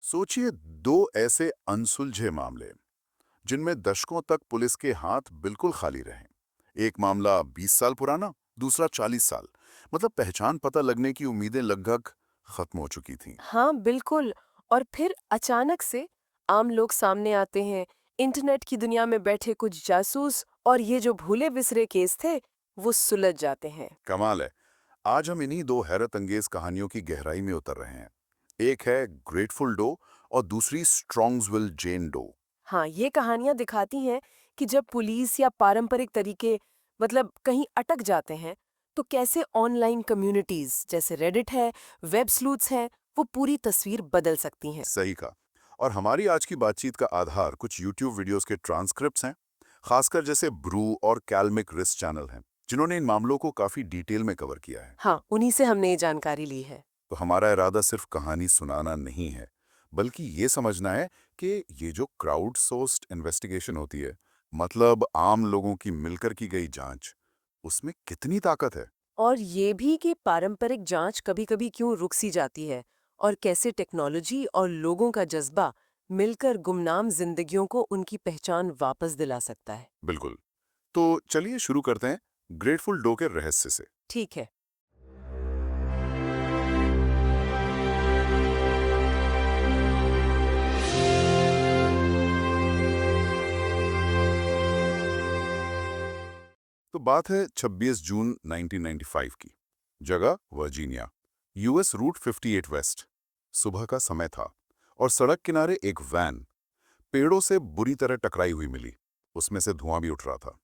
सोचिए, दो ऐसे अनसुलझे मामले जिनमें दशकों तक पुलिस के हाथ बिल्कुल खाली रहे। एक मामला 20 साल पुराना, दूसरा 40 साल। मतलब पहचान पता लगने की उम्मीदें लगभग खत्म हो चुकी थीं। हाँ, बिल्कुल। और फिर अचानक से आम लोग सामने आते हैं, इंटरनेट की दुनिया में बैठे कुछ जासूस और ये जो भूले बिसरे केस थे, वो सुलझ जाते हैं। कमाल है। आज हम इन्हीं दो हैरत अंगेज कहानियों की गहराई में उतर रहे हैं। एक है ग्रेटफुल डो और दूसरी स्ट्रॉन्ग्सविल जेन डो। हाँ, ये कहानियाँ दिखाती हैं कि जब पुलिस या पारंपरिक तरीके मतलब कहीं अटक जाते हैं, तो कैसे ऑनलाइन कम्युनिटीज़ जैसे रेडिट है, वेब स्लूथ्स हैं, वो पूरी तस्वीर बदल सकती हैं। सही कहा। और हमारी आज की बातचीत का आधार कुछ यूट्यूब वीडियोस के ट्रांसक्रिप्ट्स हैं, खासकर जैसे ब्रू और कैलमिक रिस्ट चैनल हैं, जिन्होंने इन मामलों को काफी डिटेल में कवर किया है। हाँ, उन्हीं से हमने ये जानकारी ली है। तो हमारा इरादा सिर्फ कहानी सुनाना नहीं है, बल्कि ये समझना है कि ये जो क्राउड सोर्स्ड इन्वेस्टिगेशन होती है, मतलब आम लोगों की मिलकर की गई जांच, उसमें कितनी ताकत है। और ये भी कि पारंपरिक जांच कभी-कभी क्यों रुक सी जाती है और कैसे टेक्नोलॉजी और लोगों का जज्बा मिलकर गुमनाम जिंदगियों को उनकी पहचान वापस दिला सकता है। बिल्कुल। तो चलिए शुरू करते हैं ग्रेटफुल डो के रहस्य से। ठीक है। तो बात है 26 जून 1995 की। जगह वर्जीनिया, यूएस रूट 58 वेस्ट। सुबह का समय था और सड़क किनारे एक वैन पेड़ों से बुरी तरह टकराई हुई मिली। उसमें से धुआं भी उठ रहा था।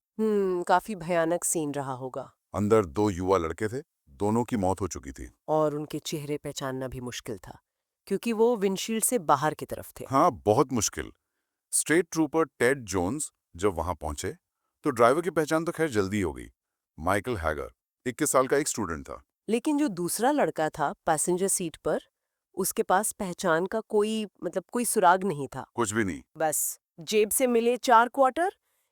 काफी भयानक सीन रहा होगा। अंदर दो युवा लड़के थे, दोनों की मौत हो चुकी थी। और उनके चेहरे पहचानना भी मुश्किल था, क्योंकि वो विंडशील्ड से बाहर की तरफ थे। हाँ, बहुत मुश्किल। स्टेट ट्रूपर टेड जोन्स जब वहां पहुंचे तो ड्राइवर की पहचान तो खैर जल्दी हो गई। माइकल हैगर, 21 साल का एक स्टूडेंट था। लेकिन जो दूसरा लड़का था पैसेंजर सीट पर, उसके पास पहचान का कोई सुराग नहीं था। कुछ भी नहीं। बस जेब से मिले 4 क्वार्टर,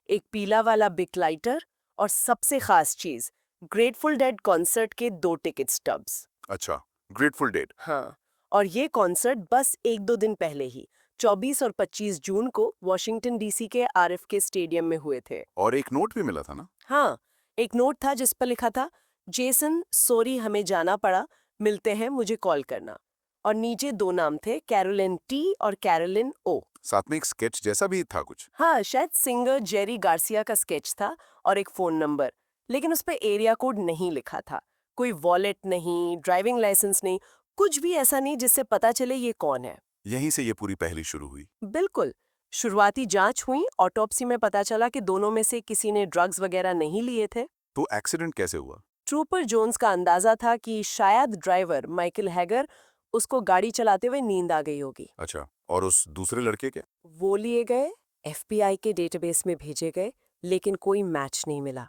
एक पीला वाला बिक लाइटर और सबसे खास चीज, ग्रेटफुल डेड कॉन्सर्ट के 2 टिकट स्टब्स। अच्छा, ग्रेटफुल डेड। हाँ, और ये कॉन्सर्ट बस 1-2 दिन पहले ही 24 और 25 जून को वॉशिंगटन डीसी के आरएफके स्टेडियम में हुए थे। और एक नोट भी मिला था ना। हाँ, एक नोट था जिस पर लिखा था, जेसन सॉरी हमें जाना पड़ा, मिलते हैं मुझे कॉल करना। और नीचे 2 नाम थे, कैरोलिन टी और कैरोलिन ओ। साथ में एक स्केच जैसा भी था कुछ। हाँ, शायद सिंगर जेरी गार्सिया का स्केच था और एक फोन नंबर, लेकिन उस पे एरिया कोड नहीं लिखा था। कोई वॉलेट नहीं, ड्राइविंग लाइसेंस नहीं, कुछ भी ऐसा नहीं जिससे पता चले ये कौन है। यहीं से ये पूरी पहली शुरू हुई। बिल्कुल। शुरुआती जांच हुई, ऑटोप्सी में पता चला कि दोनों में से किसी ने ड्रग्स वगैरह नहीं लिए थे। तो एक्सीडेंट कैसे हुआ? ट्रूपर जोन्स का अंदाजा था कि शायद ड्राइवर माइकल हैगर उसको गाड़ी चलाते हुए नींद आ गई होगी। अच्छा, और उस दूसरे लड़के के? वो लिए गए, एफबीआई के डेटाबेस में भेजे गए, लेकिन कोई मैच नहीं मिला।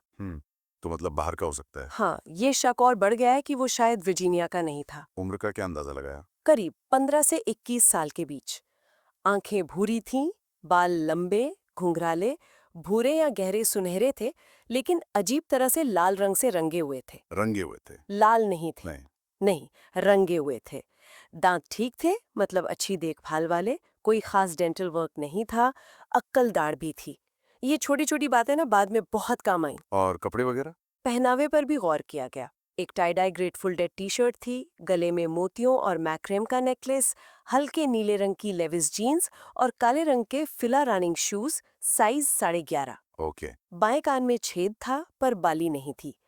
तो मतलब बाहर का हो सकता है। हाँ, ये शक और बढ़ गया है कि वो शायद वर्जीनिया का नहीं था। उम्र का क्या अंदाजा लगाया? करीब 15 से 21 साल के बीच। आंखें भूरी थीं, बाल लंबे, घुंघराले, भूरे या गहरे सुनहरे थे, लेकिन अजीब तरह से लाल रंग से रंगे हुए थे। रंगे हुए थे? लाल नहीं थे। नहीं। नहीं, रंगे हुए थे। दांत ठीक थे, मतलब अच्छी देखभाल वाले, कोई खास डेंटल वर्क नहीं था, अक्कल दाढ़ भी थी। ये छोटी-छोटी बातें ना बाद में बहुत काम आई। और कपड़े वगैरह? पहनावे पर भी गौर किया गया। एक tie dye grateful dead T shirt थी, गले में मोतियों और मैक्रेम का नेकलेस, हल्के नीले रंग की लेविस जीन्स और काले रंग के फिला रनिंग शूज, साइज 11.5। ओके। बाएं कान में छेद था पर बाली नहीं थी।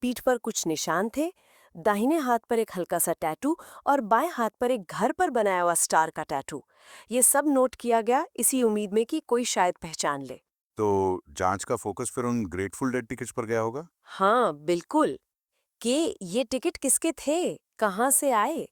पीठ पर कुछ निशान थे, दाहिने हाथ पर एक हल्का सा टैटू और बाएं हाथ पर एक घर पर बनाया हुआ स्टार का टैटू। ये सब नोट किया गया इसी उम्मीद में कि कोई शायद पहचान ले। तो जांच का फोकस फिर उन ग्रेटफुल डेड टिकट्स पर गया होगा। हाँ, बिल्कुल। कि ये टिकट किसके थे, कहाँ से आए।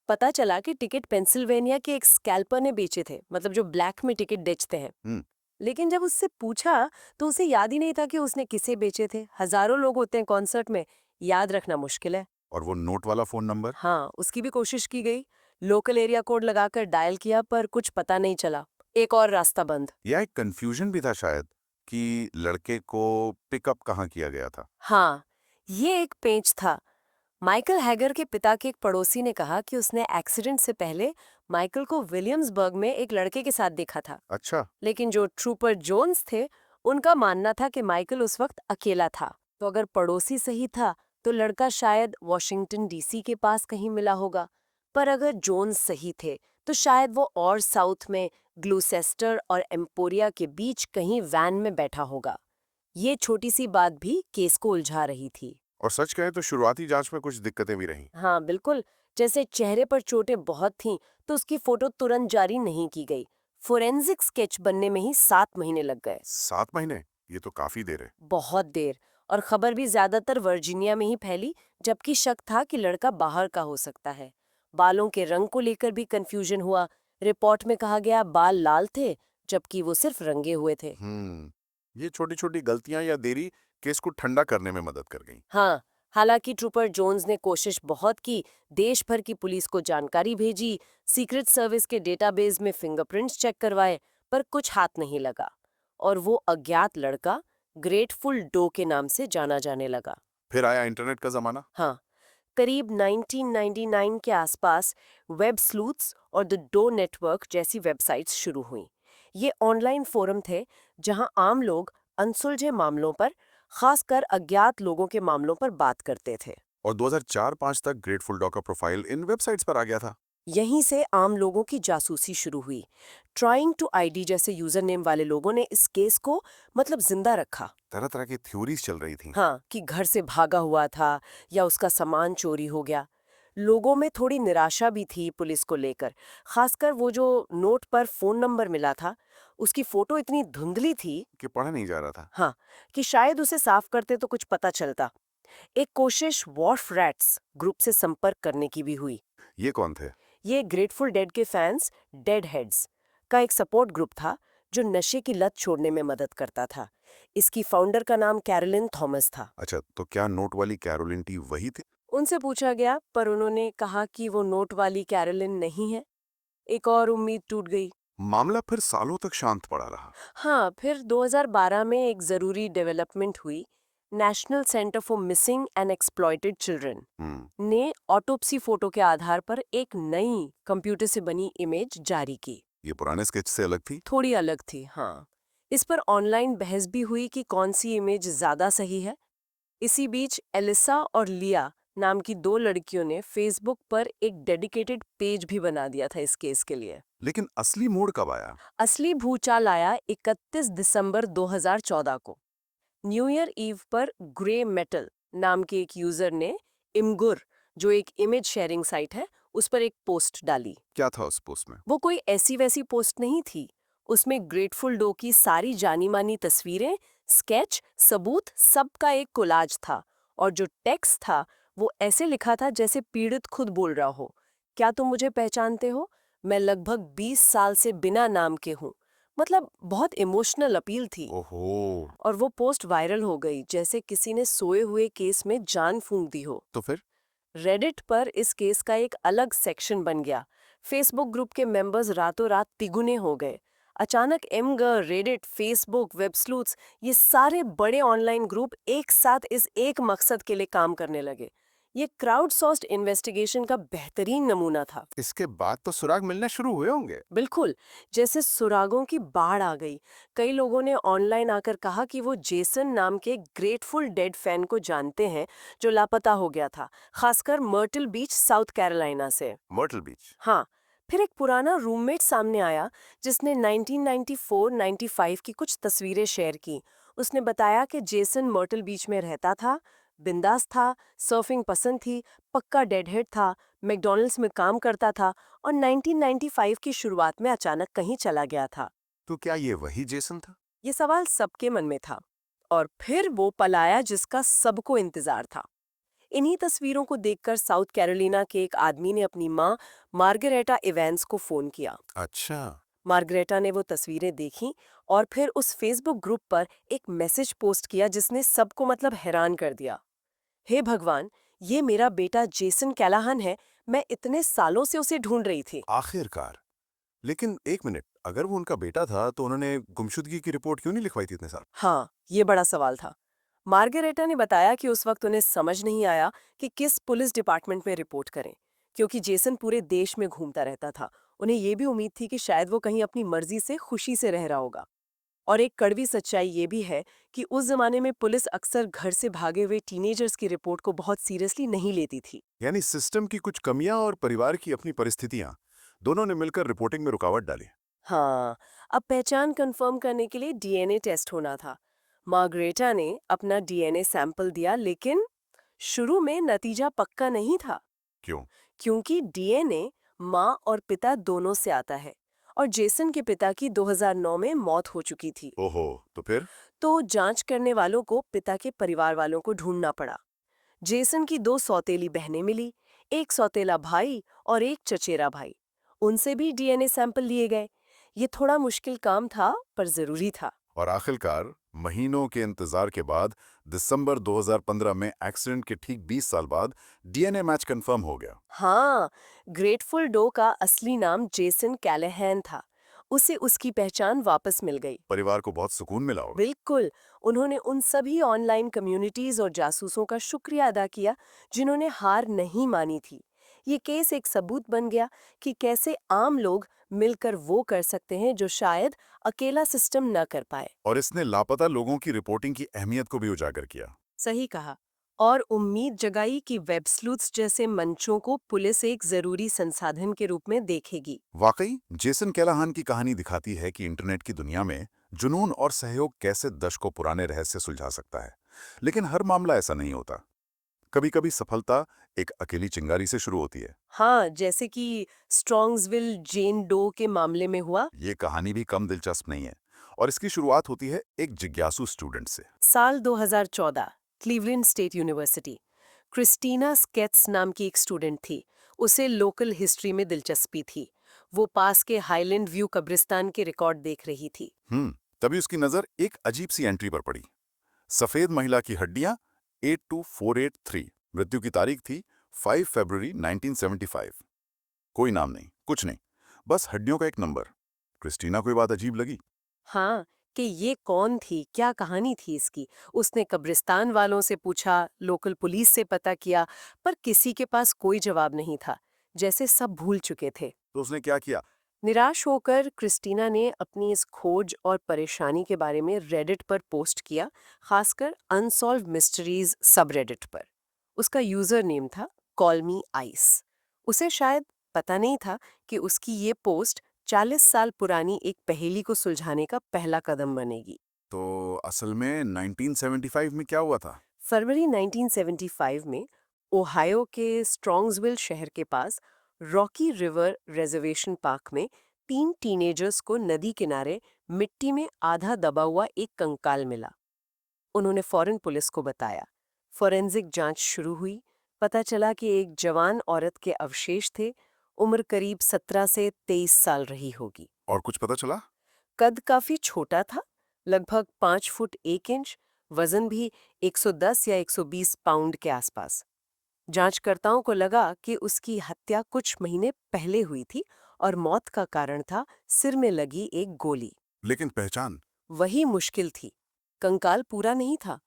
पता चला कि टिकट पेंसिल्वेनिया के एक स्कैल्पर ने बेचे थे, मतलब जो ब्लैक में टिकट बेचते हैं। हम्म। लेकिन जब उससे पूछा तो उसे याद ही नहीं था कि उसने किसे बेचे थे। हजारों लोग होते हैं कॉन्सर्ट में, याद रखना मुश्किल है। और वो नोट वाला फोन नंबर? हाँ, उसकी भी कोशिश की गई। लोकल एरिया कोड लगाकर डायल किया पर कुछ पता नहीं चला। एक और रास्ता बंद। या एक कंफ्यूजन भी था शायद कि लड़के को पिकअप कहाँ किया गया था। हाँ, ये एक पेंच था। माइकल हैगर के पिता के एक पड़ोसी ने कहा कि उसने एक्सीडेंट से पहले माइकल को विलियम्सबर्ग में एक लड़के के साथ देखा था, अच्छा। लेकिन जो ट्रूपर जोन्स थे, उनका मानना था कि माइकल उस वक्त अकेला था। तो अगर पड़ोसी सही था, तो लड़का शायद वॉशिंगटन डीसी के पास कहीं मिला होगा। पर अगर जोन्स सही थे, तो शायद वो और साउथ में ग्लूसेस्टर और एम्पोरिया के बीच कहीं वैन में बैठा होगा। ये छोटी सी बात भी केस को उलझा रही थी। और सच कहें तो शुरुआती जांच में कुछ दिक्कतें भी रहीं। हाँ बिल्कुल, जैसे चेहरे पर चोटें बहुत थीं, तो उसकी फोटो तुरंत जारी नहीं की गई। फोरेंसिक स्केच बनने में ही 7 महीने लग गए। 7 महीने? ये तो काफी देर है। बहुत देर। और खबर भी ज्यादातर वर्जीनिया में ही फैली, जबकि शक था कि लड़का बाहर का हो सकता है। बालों के रंग को लेकर भी कंफ्यूजन हुआ। रिपोर्ट में कहा गया बाल लाल थे, जबकि वो सिर्फ रंगे हुए थे। ये छोटी छोटी गलतियां या देरी केस को ठंडा करने में मदद कर गई। हाँ, हालांकि ट्रूपर जोन्स ने कोशिश बहुत की, देश भर की पुलिस को जानकारी भेजी, सीक्रेट सर्विस के डेटाबेस में फिंगरप्रिंट्स चेक करवाए, पर कुछ हाथ नहीं लगा। और वो अज्ञात लड़का ग्रेटफुल डो के नाम से जाना जाने लगा। फिर आया इंटरनेट का जमाना। हाँ, करीब 1999 के आसपास वेब स्लूथ्स और द डो नेटवर्क जैसी वेबसाइट्स शुरू हुईं। ये ऑनलाइन फोरम थे जहां आम लोग अनसुलझे मामलों पर, खासकर अज्ञात लोगों के मामलों पर बात करते थे। और 2004-5 तक ग्रेटफुल डॉग का प्रोफाइल इन वेबसाइट्स पर आ गया था। यहीं से आम लोगों की जासूसी शुरू हुई। ट्राइंग टू आईडी जैसे यूजर नेम वाले लोगों ने इस केस को जिंदा रखा। तरह तरह की थ्योरीज चल रही थी। हाँ, कि घर से भागा हुआ था या उसका सामान चोरी हो गया। लोगों में थोड़ी निराशा भी थी पुलिस को लेकर, खासकर वो जो नोट पर फोन नंबर मिला था, उसकी फोटो इतनी धुंधली थी, कि पढ़ा नहीं जा रहा था। हाँ, कि शायद उसे साफ करते तो कुछ पता चलता। एक कोशिश वॉर्फ रैट्स ग्रुप से संपर्क करने की भी हुई। ये कौन थे? ये ग्रेटफुल डेड के फैंस डेड हेड्स का एक सपोर्ट ग्रुप था, जो नशे की लत छोड़ने में मदद करता था। इसकी फाउंडर का नाम कैरोलिन थॉमस था। अच्छा, तो क्या नोट वाली कैरोलिन टी वही थी? उनसे पूछा गया, पर उन्होंने कहा कि वो नोट वाली कैरोलिन नहीं है। एक और उम्मीद टूट गई। मामला फिर सालों तक शांत पड़ा रहा। हाँ, फिर 2012 में एक जरूरी डेवलपमेंट हुई। National centre for missing and exploited children ने ऑटोप्सी फोटो के आधार पर एक नई कंप्यूटर से बनी इमेज जारी की। ये पुराने स्केच से अलग थी। थोड़ी अलग थी, हाँ। इस पर ऑनलाइन बहस भी हुई कि कौन सी इमेज ज्यादा सही है। इसी बीच एलिसा और लिया नाम की 2 लड़कियों ने फेसबुक पर एक डेडिकेटेड पेज भी बना दिया था इस केस के लिए। लेकिन असली मोड़ कब आया? असली भूचाल आया 31 दिसंबर 2014 को। न्यू ईयर ईव पर ग्रे मेटल नाम के एक यूजर ने इमगुर, जो एक इमेज शेयरिंग साइट है, उस पर एक पोस्ट डाली। क्या था उस पोस्ट में? वो कोई ऐसी वैसी पोस्ट नहीं थी। उसमें ग्रेटफुल डो की सारी जानी मानी तस्वीरें, स्केच, सबूत, सबका एक कोलाज था। और जो टेक्स्ट था, वो ऐसे लिखा था जैसे पीड़ित खुद बोल रहा हो। क्या तुम मुझे पहचानते हो? मैं लगभग 20 साल से बिना नाम के हूँ। बहुत इमोशनल अपील थी। ओहो। और वो पोस्ट वायरल हो गई, जैसे किसी ने सोए हुए केस में जान फूंक दी हो। तो फिर? रेडिट पर इस केस का एक अलग सेक्शन बन गया। फेसबुक ग्रुप के मेंबर्स रातों रात तिगुने हो गए। अचानक एमगर, रेडिट, फेसबुक, वेबस्लूथ्स, ये सारे बड़े ऑनलाइन ग्रुप एक साथ इस एक मकसद के लिए काम करने लगे। ये क्राउडसोर्स्ड इन्वेस्टिगेशन का बेहतरीन नमूना था। इसके बाद तो सुराग मिलने शुरू हुए होंगे। बिल्कुल, जैसे सुरागों की बाढ़ आ गई। कई लोगों ने ऑनलाइन आकर कहा कि वो जेसन नाम के ग्रेटफुल डेड फैन को जानते हैं, जो लापता हो गया था, खासकर मर्टल बीच, साउथ कैरोलिना से। Myrtle Beach. हाँ, फिर एक पुराना रूममेट सामने आया, जिसने 1994-95 की कुछ तस्वीरें शेयर की। उसने बताया कि जेसन मर्टल बीच में रहता था, बिंदास था, सर्फिंग पसंद थी, पक्का डेडहेड था, मैकडॉनल्ड्स में काम करता था और 1995 की शुरुआत में अचानक कहीं चला गया था। तो क्या ये वही जेसन था? ये सवाल सबके मन में था। और फिर वो पल आया जिसका सबको इंतजार था। इन्हीं तस्वीरों को देखकर साउथ कैरोलिना के एक आदमी ने अपनी माँ मार्गरेटा इवेंस को फोन किया। अच्छा। मार्गरेटा ने वो तस्वीरें देखी और फिर उस फेसबुक ग्रुप पर एक मैसेज पोस्ट किया, जिसने सबको हैरान कर दिया। हे भगवान, ये मेरा बेटा जेसन कैलाहन है। मैं इतने सालों से उसे ढूंढ रही थी। आखिरकार। लेकिन एक मिनट, अगर वो उनका बेटा था तो उन्होंने गुमशुदगी की रिपोर्ट क्यों नहीं लिखवाई थी इतने साल? हाँ, ये बड़ा सवाल था। मार्गरेटा ने बताया कि उस वक्त उन्हें समझ नहीं आया कि किस पुलिस डिपार्टमेंट में रिपोर्ट करें, क्योंकि जेसन पूरे देश में घूमता रहता था। उन्हें ये भी उम्मीद थी कि शायद वो कहीं अपनी मर्जी से खुशी से रह रहा होगा। और एक कड़वी सच्चाई ये भी है कि उस जमाने में पुलिस अक्सर घर से भागे हुए टीनेजर्स की रिपोर्ट को बहुत सीरियसली नहीं लेती थी। यानी सिस्टम की कुछ कमियां और परिवार की अपनी परिस्थितियां दोनों ने मिलकर रिपोर्टिंग में रुकावट डाली। हाँ, अब पहचान कंफर्म करने के लिए डीएनए टेस्ट होना था। मार्गरेटा ने अपना डीएनए सैंपल दिया, लेकिन शुरू में नतीजा पक्का नहीं था, क्यों? क्योंकि डीएनए माँ और पिता दोनों से आता है और जेसन के पिता की 2009 में मौत हो चुकी थी। ओहो, तो फिर? तो जांच करने वालों को पिता के परिवार वालों को ढूंढना पड़ा। जेसन की 2 सौतेली बहनें मिली, एक सौतेला भाई और एक चचेरा भाई। उनसे भी डीएनए सैंपल लिए गए। ये थोड़ा मुश्किल काम था, पर जरूरी था। और आखिरकार महीनों के इंतजार के बाद दिसंबर 2015 में एक्सीडेंट के ठीक 20 साल बाद डीएनए मैच कंफर्म हो गया। हाँ, ग्रेटफुल डो का असली नाम जेसन कैलेहैन था। उसे उसकी पहचान वापस मिल गई। परिवार को बहुत सुकून मिला होगा। बिल्कुल। उन्होंने उन सभी ऑनलाइन कम्युनिटीज और जासूसों का शुक्रिया अदा किया जिन्होंने हार नहीं मानी थी। ये केस एक सबूत बन गया कि कैसे आम लोग मिलकर वो कर सकते हैं जो शायद अकेला सिस्टम न कर पाए। और इसने लापता लोगों की रिपोर्टिंग की अहमियत को भी उजागर किया। सही कहा। और उम्मीद जगाई कि वेब स्लूथ्स जैसे मंचों को पुलिस एक जरूरी संसाधन के रूप में देखेगी। वाकई जेसन कैलाहान की कहानी दिखाती है कि इंटरनेट की दुनिया में जुनून और सहयोग कैसे दशकों पुराने रहस्य सुलझा सकता है। लेकिन हर मामला ऐसा नहीं होता। कभी कभी सफलता एक अकेली चिंगारी से शुरू होती है। हाँ, जैसे कि स्ट्रॉन्ग्सविल जेन डो के मामले में हुआ। ये कहानी भी कम दिलचस्प नहीं है और इसकी शुरुआत होती है एक जिज्ञासु स्टूडेंट से। साल 2014, Cleveland State University. Christina Skates नाम की एक स्टूडेंट थी। उसे लोकल हिस्ट्री में दिलचस्पी थी। वो पास के हाईलैंड व्यू कब्रिस्तान के रिकॉर्ड देख रही थी। तभी उसकी नजर एक अजीब सी एंट्री पर पड़ी। सफेद महिला की हड्डियां 82483। मृत्यु की तारीख थी 5 फरवरी 1975। कोई नाम नहीं, कुछ नहीं, बस हड्डियों का एक नंबर। क्रिस्टीना को ये बात अजीब लगी। हाँ, कि ये कौन थी, क्या कहानी थी इसकी। उसने कब्रिस्तान वालों से पूछा, लोकल पुलिस से पता किया, पर किसी के पास कोई जवाब नहीं था, जैसे सब भूल चुके थे। तो उसने क्या किया? निराश होकर क्रिस्टीना ने अपनी इस खोज और परेशानी के बारे में रेडिट पर पोस्ट किया, खासकर अनसॉल्व मिस्ट्रीज सबरेडिट पर। उसका यूजर नेम था कॉल मी आइस। उसे शायद पता नहीं था कि उसकी ये पोस्ट 40 साल पुरानी एक पहेली को सुलझाने का पहला कदम बनेगी। तो असल में 1975 में क्या हुआ था? फरवरी 1975 में ओहायो के स्ट्रॉन्ग्सविल शहर के पास रॉकी रिवर रिजर्वेशन पार्क में 3 टीनेजर्स को नदी किनारे मिट्टी में आधा दबा हुआ एक कंकाल मिला। उन्होंने फौरन पुलिस को बताया। फोरेंसिक जांच शुरू हुई। पता चला कि एक जवान औरत के अवशेष थे। उम्र करीब 17 से 23 साल रही होगी। और कुछ पता चला? कद काफी छोटा था, लगभग 5 फुट 1 इंच। वजन भी 110 या 120 पाउंड के आसपास। जांचकर्ताओं को लगा कि उसकी हत्या कुछ महीने पहले हुई थी और मौत का कारण था सिर में लगी एक गोली। लेकिन पहचान? वही मुश्किल थी। कंकाल पूरा नहीं था,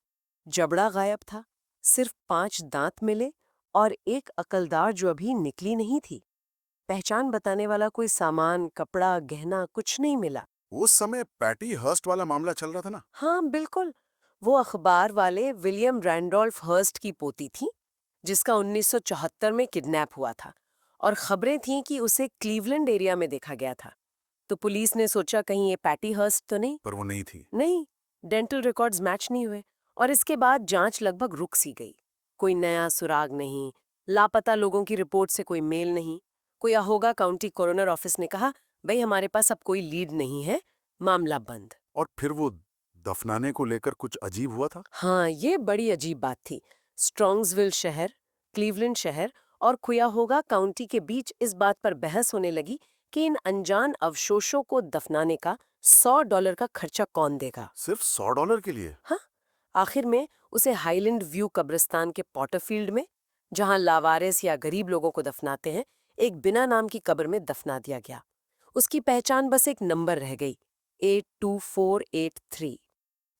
जबड़ा गायब था, सिर्फ 5 दांत मिले और एक अकलदार जो अभी निकली नहीं थी। पहचान बताने वाला कोई सामान, कपड़ा, गहना कुछ नहीं मिला। उस समय पैटी हर्स्ट वाला मामला चल रहा था ना? हाँ, बिल्कुल। वो अखबार वाले विलियम रैंडोल्फ हर्स्ट की पोती थी, जिसका 1974 में किडनैप हुआ था और खबरें थीं कि उसे क्लीवलैंड एरिया में देखा गया था। तो पुलिस ने सोचा कहीं ये पैटी हर्स्ट तो नहीं। पर वो नहीं थी। नहीं, डेंटल रिकॉर्ड्स मैच नहीं हुए और इसके बाद जांच लगभग रुक सी गई। कोई नया सुराग नहीं, लापता लोगों की रिपोर्ट से कोई मेल नहीं। कोई अहोगा काउंटी कोरोनर ऑफिस ने कहा, भाई हमारे पास अब कोई लीड नहीं है, मामला बंद। और फिर वो दफनाने को लेकर कुछ अजीब हुआ था। हाँ, ये बड़ी अजीब बात थी। स्ट्रॉन्ग्सविल शहर, क्लीवलैंड शहर और कुयाहोगा काउंटी के बीच इस बात पर बहस होने लगी कि इन अनजान अवशेषों को दफनाने का $100 का खर्चा कौन देगा। सिर्फ $100 के लिए? हाँ, आखिर में उसे हाईलैंड व्यू कब्रिस्तान के पॉटरफील्ड में, जहां लावारिस या गरीब लोगों को दफनाते हैं, एक बिना नाम की कब्र में दफना दिया गया। उसकी पहचान बस एक नंबर रह गई, 82483।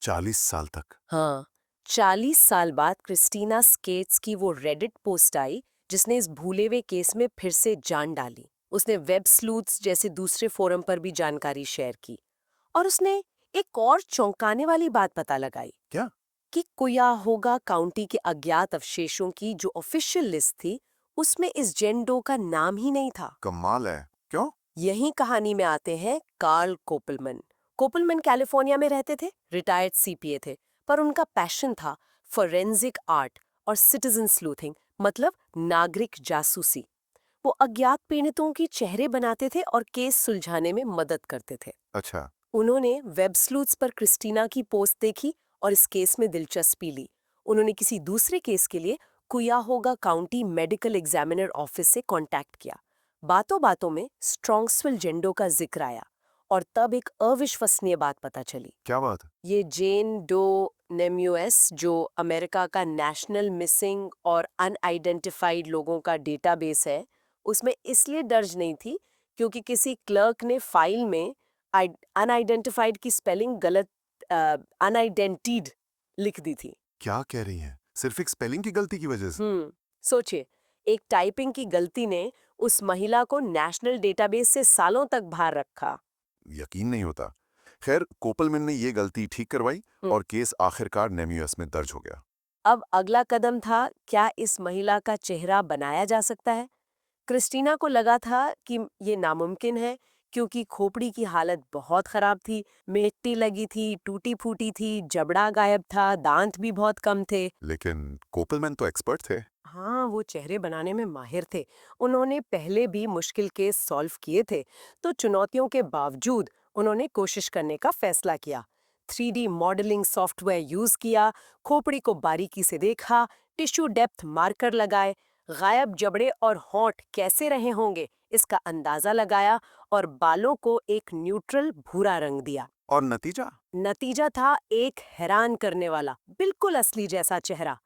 40 साल तक? हाँ, 40 साल बाद क्रिस्टीना स्केट्स की वो रेडिट पोस्ट आई जिसने इस भूले हुए केस में फिर से जान डाली। उसने वेब स्लूथ्स जैसे दूसरे फोरम पर भी जानकारी शेयर की और उसने एक और चौंकाने वाली बात पता लगाई क्या? कि कुयाहोगा काउंटी के अज्ञात अवशेषों की जो ऑफिशियल लिस्ट थी उसमें इस जेन डो का नाम ही नहीं था। कमाल है। क्यों? यही कहानी में आते हैं कार्ल कोपलमन। कोपलमन कैलिफोर्निया में रहते थे, रिटायर्ड सीपीए थे, पर उनका पैशन था फोरेंसिक आर्ट और सिटीजन स्लूथिंग, मतलब नागरिक जासूसी। वो अज्ञात पीड़ितों की चेहरे बनाते थे और केस सुलझाने में मदद करते थे। अच्छा। उन्होंने वेब स्लूथ्स पर क्रिस्टीना की पोस्ट देखी और इस केस में दिलचस्पी ली। उन्होंने किसी दूसरे केस के लिए कुयाहोगा काउंटी मेडिकल एग्जामिनर ऑफिस से कांटेक्ट किया। बातों बातों में स्ट्रॉन्ग्सविल जेंडो का जिक्र आया और तब एक अविश्वसनीय बात पता चली। क्या बात? ये जेन डो नेम्यूएस, जो अमेरिका का नेशनल मिसिंग और अनआइडेंटिफाइड लोगों का डेटाबेस है, उसमें इसलिए दर्ज नहीं थी क्योंकि किसी क्लर्क ने फाइल में अनआइडेंटिफाइड की स्पेलिंग गलत, अनआइडेंटिड लिख दी थी। क्या कह रही हैं? सिर्फ एक स्पेलिंग की गलती की वजह से? सोचिए, एक टाइपिंग की गलती ने उस महिला को नेशनल डेटाबेस से सालों तक बाहर रखा। यकीन नहीं होता। खैर, कोपलमैन ने ये गलती ठीक करवाई हम्म, और केस आखिरकार नेम्यूएस में दर्ज हो गया। अब अगला कदम था, क्या इस महिला का चेहरा बनाया जा सकता है? क्रिस्टीना को लगा था कि ये नामुमकिन है क्योंकि खोपड़ी की हालत बहुत खराब थी, मिट्टी लगी थी, टूटी फूटी थी, जबड़ा गायब था, दांत भी बहुत कम थे। लेकिन कोपलमैन तो एक्सपर्ट थे। हाँ, वो चेहरे बनाने में माहिर थे। उन्होंने पहले भी मुश्किल केस सॉल्व किए थे, तो चुनौतियों के बावजूद उन्होंने कोशिश करने का फैसला किया। 3D मॉडलिंग सॉफ्टवेयर यूज किया, खोपड़ी को बारीकी से देखा, टिश्यू डेप्थ मार्कर लगाए, गायब जबड़े और होंठ कैसे रहे होंगे इसका अंदाजा लगाया और बालों को एक न्यूट्रल भूरा रंग दिया। और नतीजा? नतीजा था एक हैरान करने वाला, बिल्कुल असली जैसा चेहरा।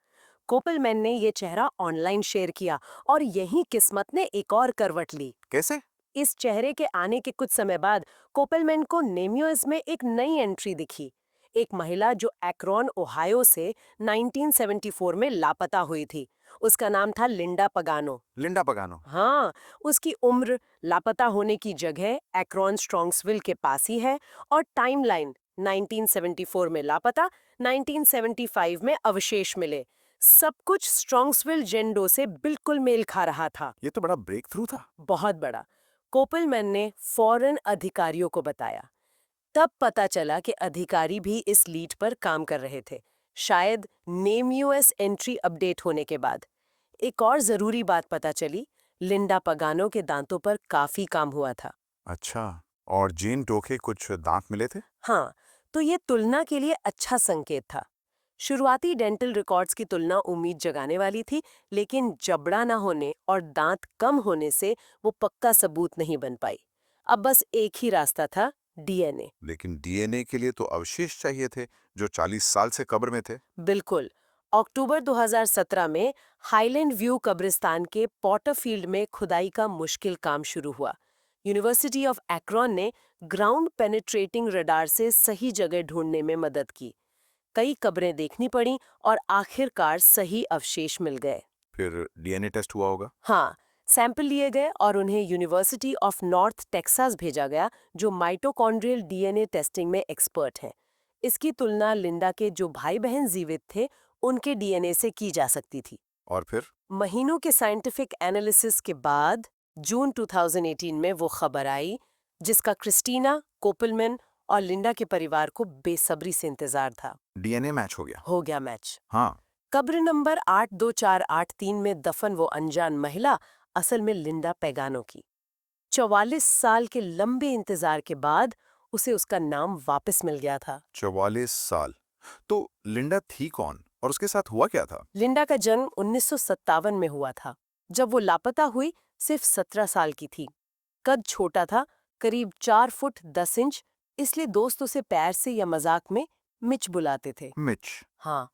कोपलमैन ने ये चेहरा ऑनलाइन शेयर किया और यही किस्मत ने एक और करवट ली। कैसे? इस चेहरे के आने के कुछ समय बाद कोपलमैन को नेम्यूज में एक नई एंट्री दिखी। एक महिला जो एक्रोन ओहायो से 1974 में लापता हुई थी। उसका नाम था लिंडा पगानो। लिंडा पगानो। हाँ, उसकी उम्र, लापता होने की जगह एक्रोन स्ट्रॉन्ग्सविल के पास ही है और टाइमलाइन 1974 में लापता, 1975 में अवशेष मिले। सब कुछ स्ट्रॉन्ग्सविल जेंडो से बिल्कुल मेल खा रहा था। ये तो बड़ा ब्रेक थ्रू था। बहुत बड़ा। कोपलमैन ने फौरन अधिकारियों को बताया। तब पता चला कि अधिकारी भी इस लीड पर काम कर रहे थे, शायद नेम यूएस एंट्री अपडेट होने के बाद। एक और जरूरी बात पता चली, लिंडा पगानो के दांतों पर काफी काम हुआ था। अच्छा। और जेन डो के कुछ दांत मिले थे? हाँ, तो ये तुलना के लिए अच्छा संकेत था। शुरुआती डेंटल रिकॉर्ड्स की तुलना उम्मीद जगाने वाली थी, लेकिन जबड़ा न होने और दांत कम होने से वो पक्का सबूत नहीं बन पाई। अब बस एक ही रास्ता था, डीएनए। लेकिन डीएनए के लिए तो अवशेष चाहिए थे जो 40 साल से कब्र में थे। बिल्कुल। अक्टूबर 2017 में हाईलैंड व्यू कब्रिस्तान के पॉटरफील्ड में खुदाई का मुश्किल काम शुरू हुआ। यूनिवर्सिटी ऑफ एक्रोन ने ग्राउंड पेनिट्रेटिंग रडार से सही जगह ढूंढने में मदद की। कई कब्रें देखनी पड़ी और आखिरकार सही अवशेष मिल गए। फिर डीएनए टेस्ट हुआ होगा। हाँ, सैंपल लिए गए और उन्हें यूनिवर्सिटी ऑफ नॉर्थ टेक्सास भेजा गया, जो माइटोकॉन्ड्रियल डीएनए टेस्टिंग में एक्सपर्ट हैं। इसकी तुलना लिंडा के जो भाई बहन जीवित थे उनके डीएनए से की जा सकती थी। और फिर? महीनों के साइंटिफिक एनालिसिस के बाद जून 2018 में वो खबर आई, जिसका क्रिस्टीना, कोपलमैन और लिंडा के परिवार को बेसब्री से इंतजार था। डीएनए मैच हो गया। हो गया मैच। हाँ। कब्र नंबर 82483 में दफन वो अनजान महिला असल में लिंडा पेगानो की। 44 साल के लंबे इंतजार के बाद उसे उसका नाम वापस मिल गया था। 44 साल। तो लिंडा थी कौन और उसके साथ हुआ क्या था? लिंडा का जन्म 1957 में हुआ था। जब वो लापता हुई सिर्फ 17 साल की थी। कद छोटा था, करीब 4 फुट 10 इंच, इसलिए दोस्त उसे प्यार से या मजाक में मिच बुलाते थे। मिच। हाँ,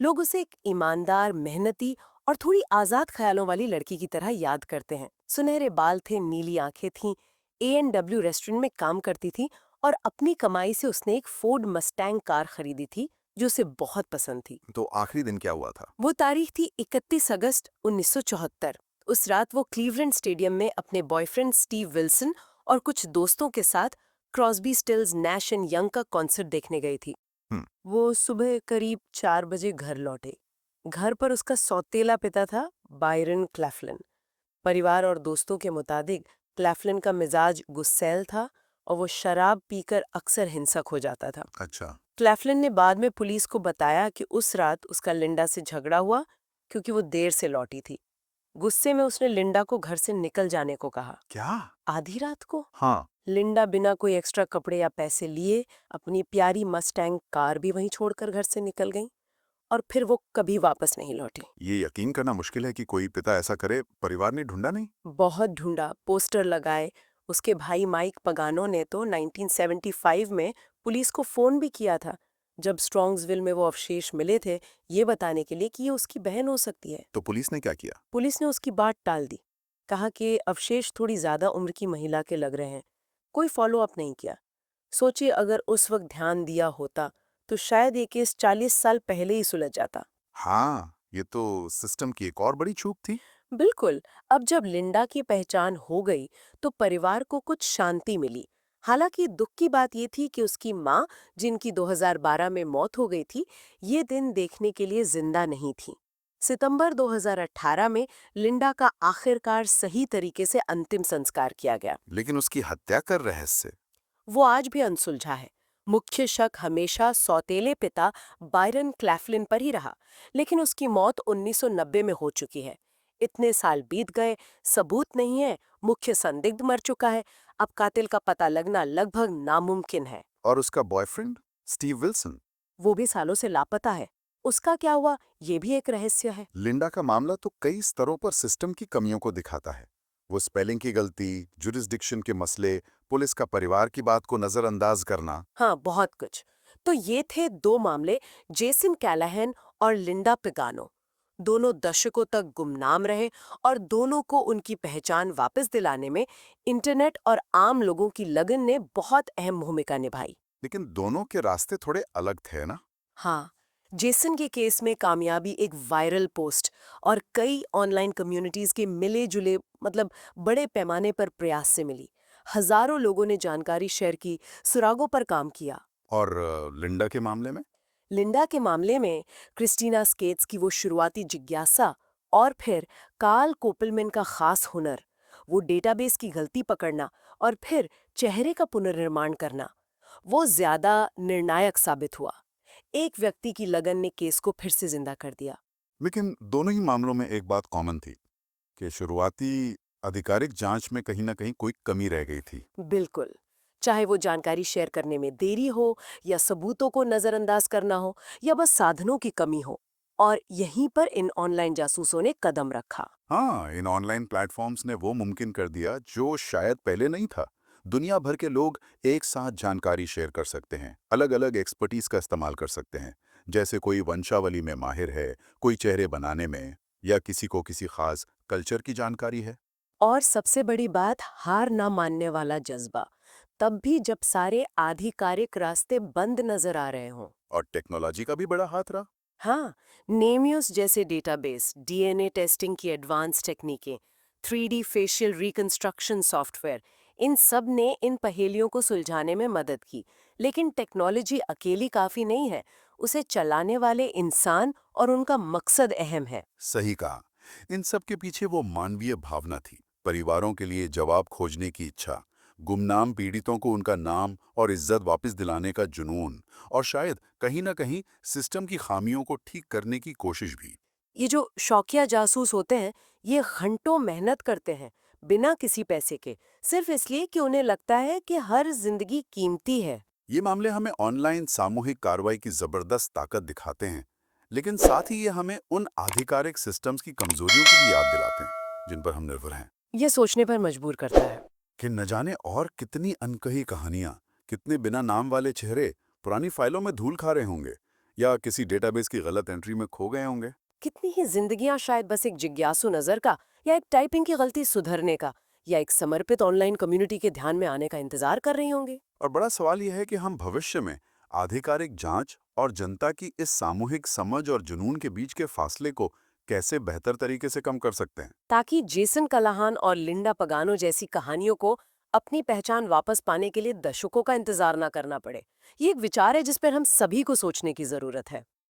लोग उसे एक ईमानदार, मेहनती और थोड़ी आजाद ख्यालों वाली लड़की की तरह याद करते हैं। सुनहरे बाल थे, नीली आंखें थीं, A&W रेस्टोरेंट में काम करती थी और अपनी कमाई से उसने एक फोर्ड मस्टैंग कार खरीदी थी जो उसे बहुत पसंद थी। तो आखिरी दिन क्या हुआ था? वो तारीख थी 31 अगस्त 1974। उस रात वो क्लीवलैंड स्टेडियम में अपने बॉयफ्रेंड स्टीव विल्सन और कुछ दोस्तों के साथ Crosby stills Nash and young का कॉन्सर्ट देखने गई थी। हम्म, वो सुबह करीब 4 बजे घर लौटे। घर पर उसका सौतेला पिता था, बायरन क्लैफलिन। परिवार और दोस्तों के मुताबिक क्लैफलिन का मिजाज गुस्सैल था और वो शराब पीकर अक्सर हिंसक हो जाता था। अच्छा। क्लैफलिन ने बाद में पुलिस को बताया कि उस रात उसका लिंडा से झगड़ा हुआ क्योंकि वो देर से लौटी थी। गुस्से में उसने लिंडा को घर से निकल जाने को कहा। क्या? आधी रात को हाँ। लिंडा बिना कोई एक्स्ट्रा कपड़े या पैसे लिए अपनी प्यारी मस्टैंग कार भी वहीं छोड़कर घर से निकल गई और फिर वो कभी वापस नहीं लौटी। ये यकीन करना मुश्किल है कि कोई पिता ऐसा करे। परिवार ने ढूंढा नहीं? बहुत ढूंढा, पोस्टर लगाए। उसके भाई माइक पगानो ने तो 1975 में पुलिस को फोन भी किया था, जब स्ट्रॉन्ग्सविल में वो अवशेष मिले थे, ये बताने के लिए कि ये उसकी बहन हो सकती है। तो पुलिस ने क्या किया? पुलिस ने उसकी बात टाल दी। कहा कि अवशेष थोड़ी ज्यादा उम्र की महिला के लग रहे हैं। कोई फॉलो अप नहीं किया। सोचिए, अगर उस वक्त ध्यान दिया होता तो शायद ये केस 40 साल पहले ही सुलझ जाता। हाँ, ये तो सिस्टम की एक और बड़ी चूक थी। बिल्कुल। अब जब लिंडा की पहचान हो गई तो परिवार को कुछ शांति मिली। हालांकि दुख की बात ये थी कि उसकी माँ, जिनकी 2012 में मौत हो गई थी, ये दिन देखने के लिए जिंदा नहीं थी। सितंबर 2018 में लिंडा का आखिरकार सही तरीके से अंतिम संस्कार किया गया। लेकिन उसकी हत्या कर रहस्य। वो आज भी अनसुलझा है। मुख्य शक हमेशा सौतेले पिता बायरन क्लैफलिन पर ही रहा, लेकिन उसकी मौत 1990 में हो चुकी है। इतने साल बीत गए, सबूत नहीं है, मुख्य संदिग्ध मर चुका है। अब कातिल का पता लगना लगभग नामुमकिन है। और उसका बॉयफ्रेंड स्टीव विल्सन? वो भी सालों से लापता है। उसका क्या हुआ, ये भी एक रहस्य है। लिंडा का मामला तो कई स्तरों पर सिस्टम की कमियों को दिखाता है। वो स्पेलिंग की गलती, जुरिस्डिक्शन के मसले, पुलिस का परिवार की बात को नजरअंदाज करना। हाँ, बहुत कुछ। तो ये थे दो मामले, जेसन कैलाहन और लिंडा पिगानो। दोनों दशकों तक गुमनाम रहे और दोनों को उनकी पहचान वापस दिलाने में इंटरनेट और आम लोगों की लगन ने बहुत अहम भूमिका निभाई। लेकिन दोनों के रास्ते थोड़े अलग थे ना? हाँ, जेसन के केस में कामयाबी एक वायरल पोस्ट और कई ऑनलाइन कम्युनिटीज के मिले जुले, मतलब बड़े पैमाने पर प्रयास से मिली। हजारों लोगों ने जानकारी शेयर की, सुरागों पर काम किया। और लिंडा के मामले में? लिंडा के मामले में क्रिस्टीना स्केट्स की वो शुरुआती जिज्ञासा और फिर कार्ल कोपलमैन का खास हुनर, वो डेटाबेस की गलती पकड़ना और फिर चेहरे का पुनर्निर्माण करना, वो ज्यादा निर्णायक साबित हुआ। एक व्यक्ति की लगन ने केस को फिर से जिंदा कर दिया। लेकिन दोनों ही मामलों में एक बात कॉमन थी कि शुरुआती आधिकारिक जांच में कहीं ना कहीं कोई कमी रह गई थी। बिल्कुल। चाहे वो जानकारी शेयर करने में देरी हो, या सबूतों को नजरअंदाज करना हो, या बस साधनों की कमी हो। और यहीं पर इन ऑनलाइन जासूसों ने कदम रखा। हाँ, इन ऑनलाइन प्लेटफॉर्म्स ने वो मुमकिन कर दिया जो शायद पहले नहीं था। दुनिया भर के लोग एक साथ जानकारी शेयर कर सकते हैं, अलग अलग एक्सपर्टीज का इस्तेमाल कर सकते हैं। जैसे कोई वंशावली में माहिर है, कोई चेहरे बनाने में, या किसी को किसी खास कल्चर की जानकारी है। और सबसे बड़ी बात, हार ना मानने वाला जज्बा, तब भी जब सारे आधिकारिक रास्ते बंद नजर आ रहे हों। और टेक्नोलॉजी का भी बड़ा हाथ रहा। हाँ, नेमियोस जैसे डेटाबेस, डीएनए टेस्टिंग की एडवांस टेक्निकें, 3D फेशियल रिकंस्ट्रक्शन सॉफ्टवेयर, इन सब ने इन पहेलियों को सुलझाने में मदद की। लेकिन टेक्नोलॉजी अकेली काफी नहीं है, उसे चलाने वाले इंसान और उनका मकसद अहम है। सही कहा। इन सब के पीछे वो मानवीय भावना थी, परिवारों के लिए जवाब खोजने की इच्छा, गुमनाम पीड़ितों को उनका नाम और इज्जत वापस दिलाने का जुनून, और शायद कहीं ना कहीं सिस्टम की खामियों को ठीक करने की कोशिश भी। ये जो शौकिया जासूस होते हैं, ये घंटों मेहनत करते हैं बिना किसी पैसे के, सिर्फ इसलिए कि उन्हें लगता है कि हर जिंदगी कीमती है। ये मामले हमें ऑनलाइन सामूहिक कार्रवाई की जबरदस्त ताकत दिखाते हैं, लेकिन साथ ही ये हमें उन आधिकारिक सिस्टम्स की कमजोरियों की भी याद दिलाते हैं जिन पर हम निर्भर हैं। ये सोचने पर मजबूर करता है। कि न जाने और कितनी अनकही कहानियां, कितने बिना नाम वाले चेहरे पुरानी फाइलों में धूल खा रहे होंगे, या किसी डेटाबेस की गलत एंट्री में खो गए होंगे। कितनी ही जिंदगियां शायद बस एक जिज्ञासु नजर का, या एक टाइपिंग की गलती सुधरने का, या एक समर्पित ऑनलाइन कम्युनिटी के ध्यान में आने का इंतजार कर रही होंगी। और बड़ा सवाल यह है कि हम भविष्य में आधिकारिक जांच और जनता की इस सामूहिक समझ और जुनून के बीच के फासले को कैसे बेहतर तरीके से कम कर सकते हैं? ताकि जेसन कलाहान और लिंडा पगानो जैसी कहानियों को अपनी पहचान वापस पाने के लिए दशकों का इंतजार ना करना पड़े। ये एक विचार है जिस पर हम सभी को सोचने की जरूरत है।